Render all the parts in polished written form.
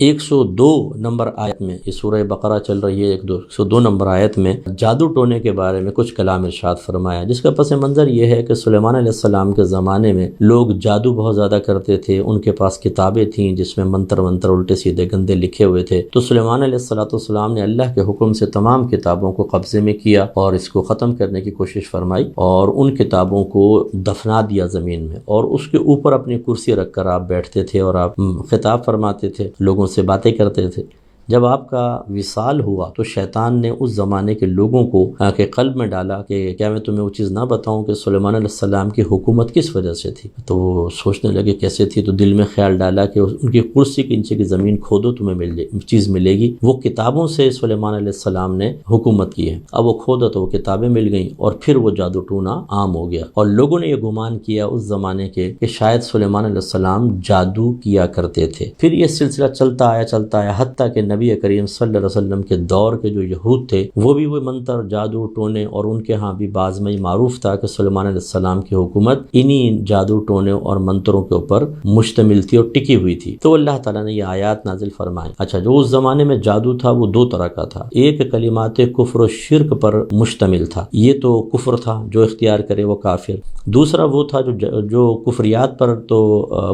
102 number آیت میں، یہ سورہ بقرہ چل رہی ہے، 102 نمبر آیت میں جادو ٹونے کے بارے میں کچھ کلام ارشاد فرمایا، جس کا پس منظر یہ ہے کہ سلیمان علیہ السلام کے زمانے میں لوگ جادو بہت زیادہ کرتے تھے، ان کے پاس کتابیں تھیں جس میں منتر الٹے سیدھے گندے لکھے ہوئے تھے، تو سلیمان علیہ السلام نے اللہ کے حکم سے تمام کتابوں کو قبضے میں کیا اور اس کو ختم کرنے کی کوشش فرمائی، اور ان کتابوں کو دفنا دیا زمین میں، اور اس کے اوپر اپنی کرسی رکھ کر آپ بیٹھتے تھے اور آپ خطاب فرماتے تھے، لوگوں سے باتیں کرتے تھے۔ جب آپ کا وصال ہوا تو شیطان نے اس زمانے کے لوگوں کو کے قلب میں ڈالا کہ کیا میں تمہیں وہ چیز نہ بتاؤں کہ سلیمان علیہ السلام کی حکومت کس وجہ سے تھی، تو وہ سوچنے لگے کیسے تھی، تو دل میں خیال ڈالا کہ ان کی کرسی کے نیچے کی زمین کھودو تمہیں چیز ملے گی، وہ کتابوں سے سلیمان علیہ السلام نے حکومت کی ہے، اب وہ کھودا تو وہ کتابیں مل گئیں، اور پھر وہ جادو ٹونا عام ہو گیا، اور لوگوں نے یہ گمان کیا اس زمانے کے کہ شاید سلیمان علیہ السلام جادو کیا کرتے تھے۔ پھر یہ سلسلہ چلتا آیا حتیٰ کہ نبی کریم صلی اللہ علیہ وسلم کے دور کے جو یہود تھے وہ بھی وہ منتر جادو ٹونے، اور ان کے ہاں بھی بعض میں معروف تھا کہ سلیمان علیہ السلام کی حکومت انہی جادو ٹونے اور منتروں کے اوپر مشتمل تھی اور ٹکی ہوئی تھی۔ تو اللہ تعالیٰ نے یہ آیات نازل فرمائیں۔ اچھا، جو اس زمانے میں جادو تھا وہ دو طرح کا تھا، ایک کلمات کفر و شرک پر مشتمل تھا، یہ تو کفر تھا، جو اختیار کرے وہ کافر، دوسرا وہ تھا جو کفریات پر تو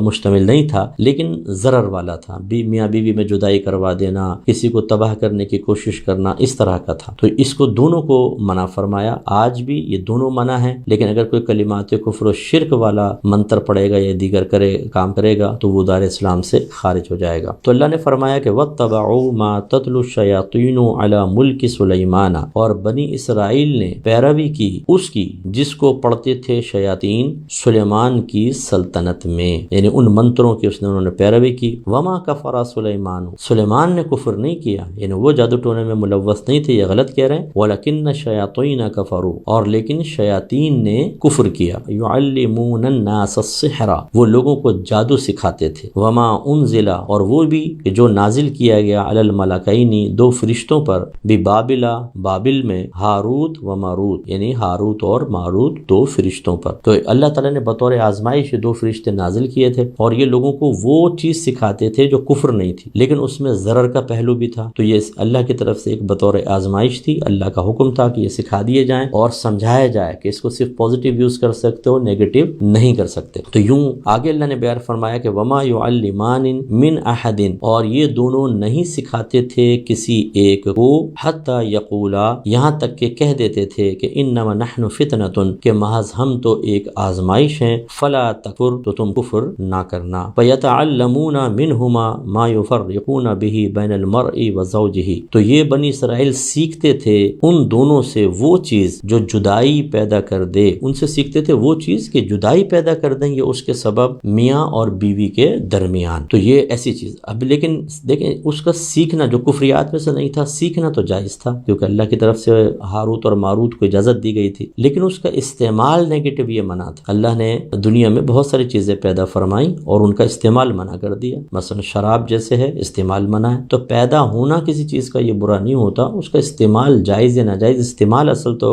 مشتمل نہیں تھا لیکن ضرر والا تھا، میاں بیوی میں جدائی کروا دینا، کسی کو تباہ کرنے کی کوشش کرنا، اس طرح کا تھا، تو اس کو دونوں کو منع فرمایا۔ آج بھی یہ دونوں منع ہیں، لیکن اگر کوئی کلمات کفر و شرک والا منتر پڑے گا یا دیگر کام کرے گا تو وہ دار اسلام سے خارج ہو جائے گا۔ تو اللہ نے فرمایا کہ وَاتَّبَعُوا مَا تَتْلُو الشَّيَاطِينُ عَلَى مُلْكِ سُلَيْمَانَ، اور بنی اسرائیل نے پیروی کی اس کی جس کو پڑھتے تھے شیاطین سلیمان کی سلطنت میں، یعنی ان منتروں کی انہوں نے پیروی کی۔ وَمَا كَفَرَ سُلَيْمَانُ، سلیمان نے کفر نہیں کیا، یعنی وہ جادو ٹونے میں ملوث نہیں تھے، یہ غلط کہہ رہے ہیں، وَلَكِنَّ الشَّيَاطِينَ كَفَرُوا، اور لیکن شیاطین نے کفر کیا، يُعَلِّمُونَ النَّاسَ السِّحْرَ، وہ لوگوں کو جادو سکھاتے تھے، وَمَا أُنزِلَ، اور وہ بھی جو نازل کیا گیا علی الملکین، دو فرشتوں پر، ببابل، بابل میں، ہاروت و ماروت، یعنی ہاروت اور ماروت دو فرشتوں پر، تو اللہ تعالیٰ نے بطور آزمائش دو فرشتے نازل کیے تھے، اور یہ لوگوں کو وہ چیز سکھاتے تھے جو کفر نہیں تھی لیکن اس میں ضرر کا پہلو بھی تھا، تو یہ اللہ کی طرف سے ایک بطور آزمائش تھی، اللہ کا حکم تھا کہ یہ سکھا دیے جائیں اور سمجھایا جائے کہ اس کو صرف پازیٹیو یوز کر سکتے ہو، نیگیٹو نہیں کر سکتے۔ تو یوں آگے اللہ نے بیان فرمایا کہ وما يعلمان من احد، اور یہ دونوں نہیں سکھاتے تھے کسی ایک کو، حتی یقولا، یہاں تک کہ کہہ دیتے تھے کہ انما نحن فتنۃ، کہ محض ہم تو ایک آزمائش ہیں، فلا تکفر، تو تم کفر نہ کرنا، فیتعلمون منہما ما یفرقون به بین المرء وزوجہ، تو یہ بنی اسرائیل سیکھتے تھے ان دونوں سے وہ چیز جو جدائی پیدا کر دے، ان سے سیکھتے تھے وہ چیز کہ جدائی پیدا کر دیں، یہ اس کے سبب میاں اور بیوی کے درمیان، تو یہ ایسی چیز۔ اب لیکن دیکھیں اس کا سیکھنا جو کفریات میں سے نہیں تھا، سیکھنا تو جائز تھا کیونکہ اللہ کی طرف سے ہاروت اور ماروت کو اجازت دی گئی تھی، لیکن اس کا استعمال نیگیٹو یہ منع تھا۔ اللہ نے دنیا میں بہت ساری چیزیں پیدا فرمائیں اور ان کا استعمال منع کر دیا، مثلا شراب جیسے ہے استعمال منع ہے، تو پیدا ہونا کسی چیز کا یہ برا نہیں ہوتا، اس کا استعمال جائز یا ناجائز، استعمال اصل تو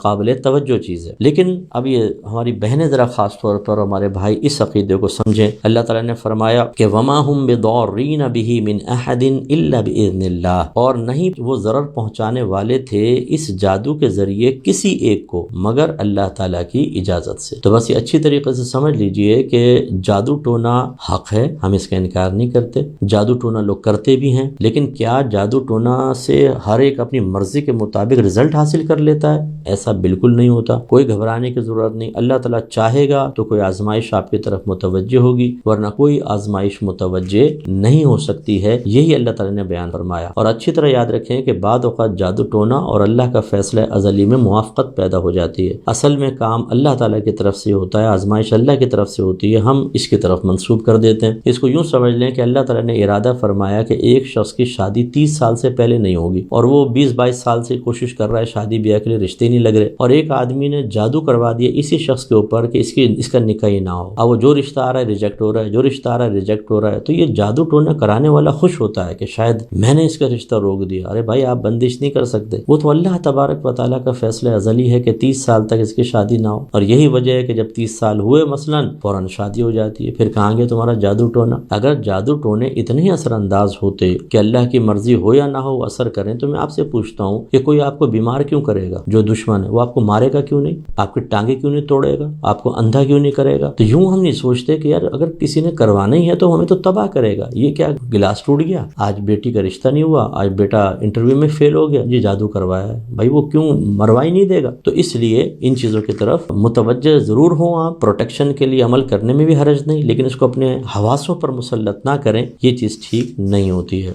قابل توجہ چیز ہے۔ لیکن اب یہ ہماری بہنیں ذرا خاص طور پر ہمارے بھائی اس عقیدے کو سمجھیں، اللہ تعالیٰ نے فرمایا کہ وما هم بضارین به من احد الا باذن اللہ، اور نہیں وہ ضرر پہنچانے والے تھے اس جادو کے ذریعے کسی ایک کو مگر اللہ تعالیٰ کی اجازت سے۔ تو بس یہ اچھی طریقے سے سمجھ لیجئے کہ جادو ٹونا حق ہے، ہم اس کا انکار نہیں کرتے، جادو ٹونا لوگ کرتے بھی ہیں، لیکن کیا جادو ٹونا سے ہر ایک اپنی مرضی کے مطابق رزلٹ حاصل کر لیتا ہے؟ ایسا بالکل نہیں ہوتا، کوئی گھبرانے کی ضرورت نہیں، اللہ تعالیٰ چاہے گا تو کوئی آزمائش آپ کی طرف متوجہ ہوگی، ورنہ کوئی آزمائش متوجہ نہیں ہو سکتی ہے، یہی اللہ تعالیٰ نے بیان فرمایا۔ اور اچھی طرح یاد رکھیں کہ بعد اوقات جادو ٹونا اور اللہ کا فیصلہ ازلی میں موافقت پیدا ہو جاتی ہے، اصل میں کام اللہ تعالیٰ کی طرف سے ہوتا ہے، آزمائش اللہ کی طرف سے ہوتی ہے، ہم اس کی طرف منسوب کر دیتے ہیں۔ اس کو یوں سمجھ لیں کہ اللہ تعالیٰ نے ارادہ فرمایا کہ ایک شخص شخص کی شادی 30 سال سے پہلے نہیں ہوگی اور وہ 20-22 سال سے کوشش کر رہا ہے شادی بیاہ کے لیے، رشتے نہیں لگ رہے، اور ایک آدمی نے جادو کروا دیا اسی شخص کے اوپر کہ اس کا نکاح ہی نہ ہو، اب وہ جو رشتہ آ رہا ہے ریجیکٹ ہو رہا ہے، جو رشتہ آ رہا ہے ریجیکٹ ہو رہا ہے، تو یہ جادو ٹونا کرانے والا خوش ہوتا ہے کہ شاید میں نے اس کا رشتہ روک دیا۔ ارے بھائی آپ بندش نہیں کر سکتے، وہ تو اللہ تبارک و تعالیٰ کا فیصلہ ازلی ہے کہ 30 سال تک اس کی شادی نہ ہو، اور یہی وجہ ہے کہ جب 30 سال ہوئے مثلاً فوراً شادی ہو جاتی ہے۔ پھر کہاں گے تمہارا جادو ٹونا؟ اگر جادو ٹونے اتنے ہی اثر انداز ہوتے کہ اللہ کی مرضی ہو یا نہ ہو اثر کریں، تو میں آپ سے پوچھتا ہوں کہ کوئی آپ کو بیمار کیوں کرے گا؟ جو دشمن ہے وہ آپ کو مارے گا کیوں نہیں؟ آپ کی ٹانگیں کیوں نہیں توڑے گا؟ آپ کو اندھا کیوں نہیں کرے گا؟ تو یوں ہم نہیں سوچتے کہ یار اگر کسی نے کروانا ہی ہے تو ہمیں تو تباہ کرے گا۔ یہ کیا گلاس ٹوٹ گیا، آج بیٹی کا رشتہ نہیں ہوا، آج بیٹا انٹرویو میں فیل ہو گیا، جی جادو کروایا ہے، بھائی وہ کیوں مروا ہی نہیں دے گا؟ تو اس لیے ان چیزوں کی طرف متوجہ ضرور ہوں آپ، پروٹیکشن کے لیے عمل کرنے میں بھی حرج نہیں، لیکن اس کو اپنے حواسوں پر مسلط نہ کریں، یہ چیز ٹھیک نہیں ہوتی ہے۔